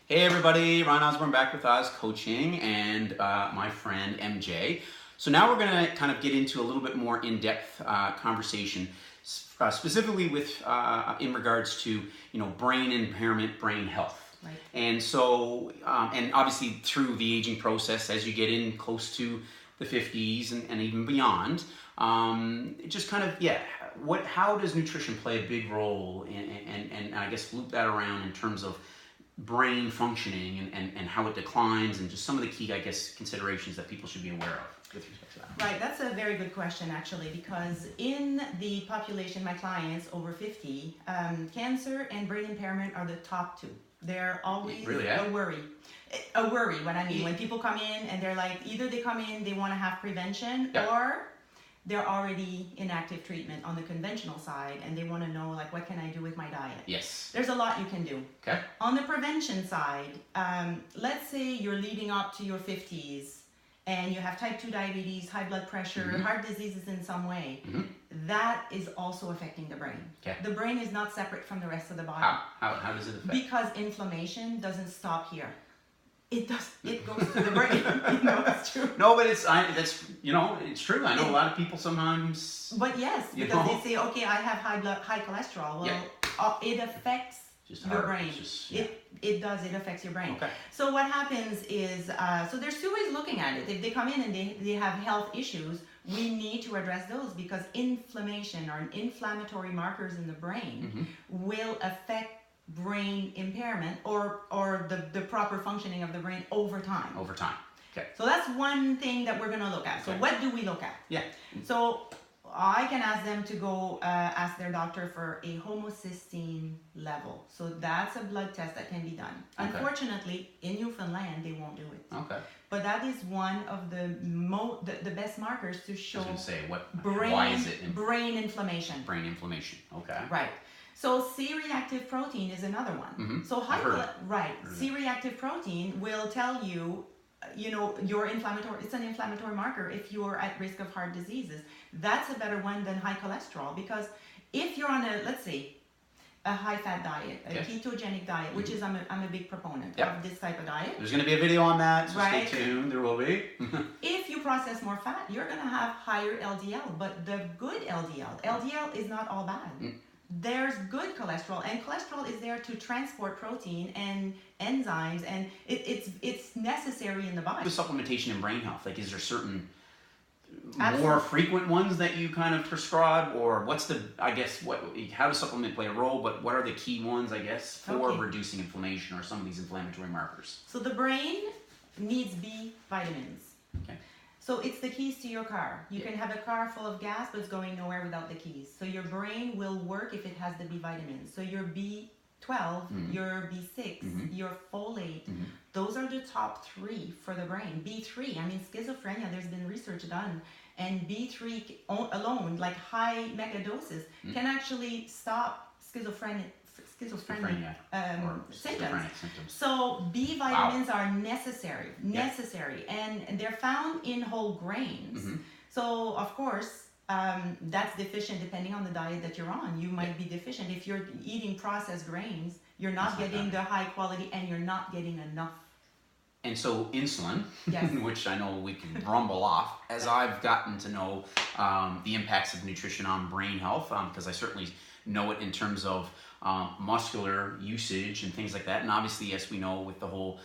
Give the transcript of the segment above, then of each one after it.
Hey everybody, Ron Osborne back with Oz Coaching and my friend MJ. So now we're going to kind of get into a little bit more in-depth conversation, specifically with in regards to brain impairment, brain health. Right. And so, and obviously through the aging process, as you get in close to the 50s and even beyond, just kind of how does nutrition play a big role and I guess loop that around in terms of brain functioning and how it declines and just some of the key, I guess, considerations that people should be aware of with respect to that. Right, that's a very good question actually, because in the population, my clients over 50, cancer and brain impairment are the top two. They're always Really, a worry. A worry, what I mean, when people come in and they're like, either they come in, they want to have prevention, or they're already in active treatment on the conventional side and they want to know, like, what can I do with my diet? Yes. There's a lot you can do. Okay. On the prevention side, let's say you're leading up to your 50s and you have type 2 diabetes, high blood pressure, heart diseases in some way. That is also affecting the brain. Okay. The brain is not separate from the rest of the body. How does it affect? Because inflammation doesn't stop here. It does. It goes to the brain. It's true. No, but it's true. I know a lot of people sometimes. But yes, because they say, okay, I have high cholesterol. Well, it affects your brain. It does. It affects your brain. Okay. So what happens is, so there's two ways looking at it. If they come in and they have health issues, we need to address those because inflammation or inflammatory markers in the brain will affect brain impairment or the proper functioning of the brain over time. Over time. Okay. So that's one thing that we're going to look at. So what do we look at? Yeah. So I can ask them to go ask their doctor for a homocysteine level. So that's a blood test that can be done. Okay. Unfortunately, in Newfoundland, they won't do it. Okay. But that is one of the best markers to show why is it brain inflammation. Brain inflammation. Okay. Right. So C-reactive protein is another one. So C-reactive protein will tell you, your inflammatory. It's an inflammatory marker if you're at risk of heart diseases. That's a better one than high cholesterol because if you're on let's say, a high-fat diet, a ketogenic diet, which is I'm a big proponent of this type of diet. There's going to be a video on that, so stay tuned. There will be. If you process more fat, you're going to have higher LDL, but the good LDL is not all bad. There's good cholesterol, and cholesterol is there to transport protein and enzymes, and it's necessary in the body. The supplementation in brain health, like, is there certain Absolutely. more frequent ones that you kind of prescribe, or how does supplement play a role, but what are the key ones, I guess, for reducing inflammation or some of these inflammatory markers? So the brain needs B vitamins. Okay. So it's the keys to your car. You can have a car full of gas, but it's going nowhere without the keys. So your brain will work if it has the B vitamins. So your B12, your B6, your folate, those are the top three for the brain. B3, I mean, schizophrenia, there's been research done, and B3 alone, like high mega doses, can actually stop schizophrenia symptoms. So B vitamins are necessary, and they're found in whole grains. So of course, that's deficient depending on the diet that you're on. You might be deficient if you're eating processed grains. You're not getting the high quality, and you're not getting enough. And so insulin, which I know we can rumble off, as I've gotten to know the impacts of nutrition on brain health, because I certainly know it in terms of muscular usage and things like that. And obviously, yes, we know with the whole,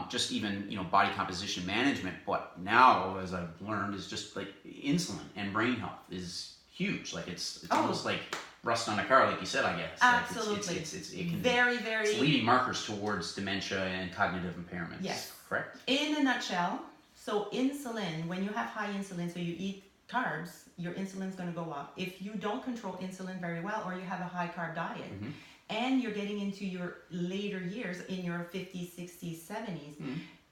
just even, body composition management, but now, as I've learned, is just like insulin and brain health is huge. Like it's almost like rust on a car, like you said, I guess. Absolutely. Like it can very it's leading markers towards dementia and cognitive impairments. Yes. Correct? In a nutshell, so insulin, when you have high insulin, so you eat carbs, your insulin's going to go up. If you don't control insulin very well, or you have a high carb diet, and you're getting into your later years, in your 50s, 60s, 70s,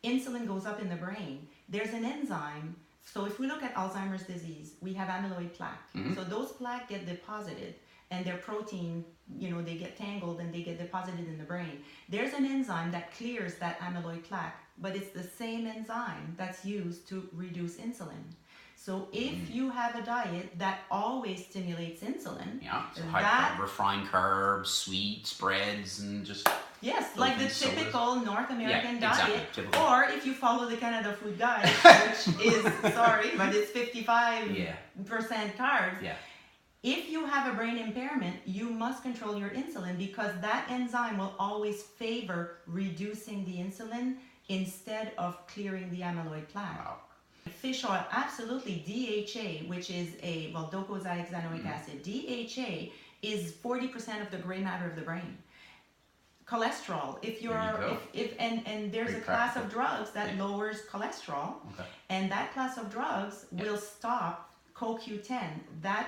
insulin goes up in the brain. There's an enzyme. So if we look at Alzheimer's disease, we have amyloid plaque. So those plaques get deposited, and their protein, they get tangled and they get deposited in the brain. There's an enzyme that clears that amyloid plaque, but it's the same enzyme that's used to reduce insulin. So if you have a diet that always stimulates insulin, so high refined carbs, sweets, breads, and just Yes, like the typical North American diet. Typical. Or if you follow the Canada Food Guide, which is, sorry, but it's 55% carbs. Yeah. If you have a brain impairment, you must control your insulin because that enzyme will always favor reducing the insulin instead of clearing the amyloid plaque. Wow. Fish oil, absolutely. DHA, which is docosahexaenoic acid. DHA is 40% of the gray matter of the brain. Cholesterol, and there's a class of drugs that lowers cholesterol, and that class of drugs will stop CoQ10.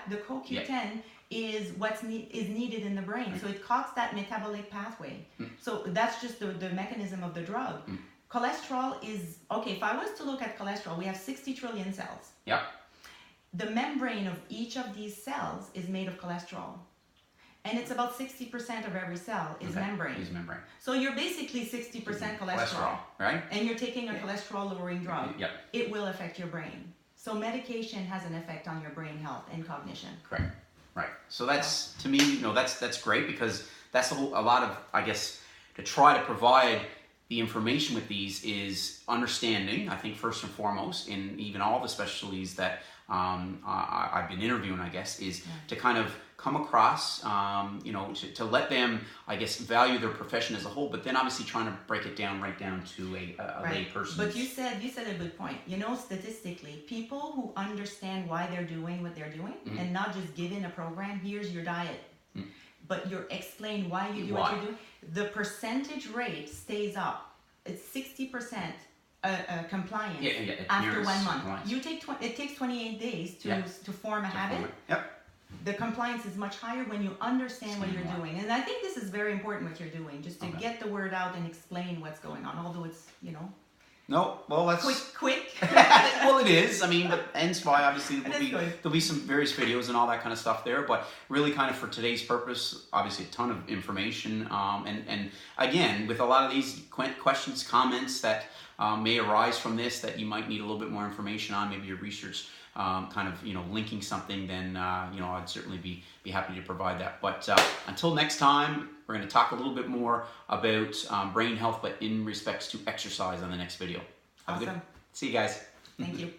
The CoQ10 is what's is needed in the brain, so it clogs that metabolic pathway. So that's just the mechanism of the drug. Cholesterol is if I was to look at cholesterol, we have 60 trillion cells. Yep. The membrane of each of these cells is made of cholesterol. And it's about 60% of every cell is membrane. Is membrane. So you're basically 60% cholesterol. Right? And you're taking a cholesterol lowering drug. Yep. It will affect your brain. So medication has an effect on your brain health and cognition. Correct. Right. So that's, to me, that's great because that's a lot of, I guess, to try to provide the information with these is understanding, I think, first and foremost, in even all the specialties that I've been interviewing, I guess, is to kind of come across, to let them, I guess, value their profession as a whole, but then obviously trying to break it down right down to a lay person. But you said a good point. Statistically, people who understand why they're doing what they're doing and not just given a program, here's your diet, but you're explain why you do what you're doing, the percentage rate stays up. It's 60%. Compliance after 1 month. Compliance. It takes 28 days to form a habit. Yep. The compliance is much higher when you understand what you're doing, and I think this is very important what you're doing, just to get the word out and explain what's going on. Although it's No, well, that's quick. Well, it is. I mean, but hence why obviously there'll be some various videos and all that kind of stuff there. But really, kind of for today's purpose, obviously a ton of information. And again, with a lot of these questions, comments that may arise from this that you might need a little bit more information on, maybe your research, kind of linking something, then I'd certainly be happy to provide that. But until next time, we're going to talk a little bit more about brain health, but in respects to exercise on the next video. Awesome. See you guys. Thank you.